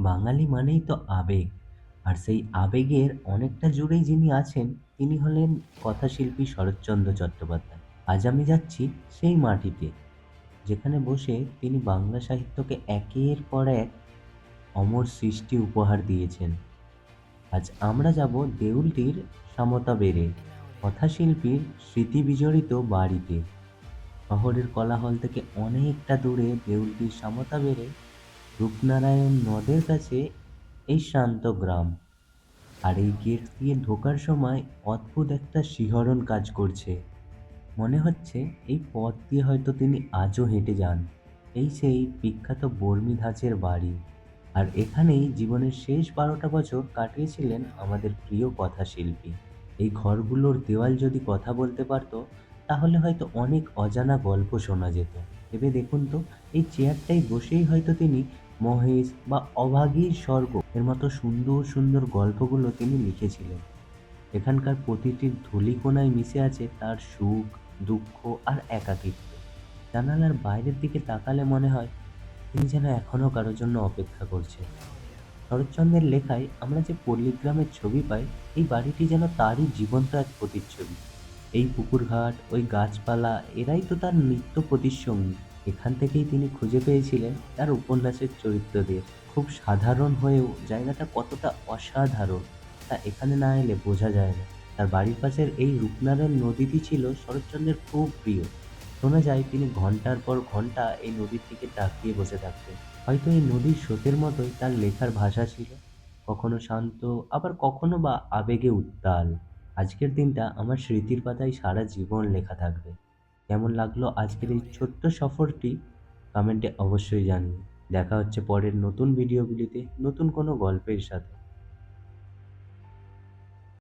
বাঙালি মানেই তো আবেগ। আর সেই আবেগের অনেকটা জুড়েই যিনি আছেন, তিনি হলেন কথাশিল্পী শরৎচন্দ্র চট্টোপাধ্যায়। আজ আমি যাচ্ছি সেই মাটিতে, যেখানে বসে তিনি বাংলা সাহিত্যকে একের পর এক অমর সৃষ্টি উপহার দিয়েছেন। আজ আমরা যাব দেউলটির সামতা বেড়ে, কথাশিল্পীর স্মৃতি বিজড়িত বাড়িতে। শহরের কোলাহল থেকে অনেকটা দূরে দেউলটির সামতা বেড়ে, রূপনারায়ণ নদের কাছে এই শান্ত গ্রাম। আর এই গেট দিয়ে ঢোকার সময় অদ্ভুত একটা শিহরণ কাজ করছে। মনে হচ্ছে এই পথ দিয়ে হয়তো তিনি আজও হেঁটে যান। এই সেই বিখ্যাত বর্মি ধাঁচের বাড়ি। আর এখানেই জীবনের শেষ ১২টা বছর কাটিয়েছিলেন আমাদের প্রিয় কথাশিল্পী। এই ঘরগুলোর দেওয়াল যদি কথা বলতে পারতো, তাহলে হয়তো অনেক অজানা গল্প শোনা যেত। ভেবে দেখুন তো, এই চেয়ারটায় বসেই হয়তো তিনি মহেশ বা অভাগীর স্বর্গ এর মতো সুন্দর সুন্দর গল্পগুলো তিনি লিখেছিলেন। এখানকার প্রতিটি ধূলিকণায় মিশে আছে তার সুখ, দুঃখ আর একাকিত্ব। জানালার বাইরের দিকে তাকালে মনে হয় তিনি যেন এখনো কারোর জন্য অপেক্ষা করছেন। শরৎচন্দ্রের লেখায় আমরা যে পল্লীগ্রামের ছবি পাই, এই বাড়িটি যেন তারই জীবন্ত এক প্রতিচ্ছবি। এই পুকুরঘাট, ওই গাছপালা, এরাই তো তার নিত্য প্রতিসঙ্গী। এখান থেকেই তিনি খুঁজে পেয়েছিলেন তার উপন্যাসের চরিত্রদের। খুব সাধারণ হয়েও জায়গাটা কতটা অসাধারণ তা এখানে না এলে বোঝা যায় না। তার বাড়ির পাশের এই রূপনারায়ণ নদীটি ছিল শরৎচন্দ্রের খুব প্রিয়। শোনা যায় তিনি ঘন্টার পর ঘন্টা এই নদীর দিকে তাকিয়ে বসে থাকতেন। হয়তো এই নদীর স্রোতের মতোই তার লেখার ভাষা ছিল, কখনো শান্ত, আবার কখনো বা আবেগে উত্তাল। আজকের দিনটা আমার স্মৃতির পাতায় সারা জীবন লেখা থাকবে। কেমন লাগলো আজকের এই ছোট্ট সফরটি, কমেন্টে অবশ্যই জানিও। দেখা হচ্ছে পরের নতুন ভিডিওগুলিতে নতুন কোনো গল্পের সাথে।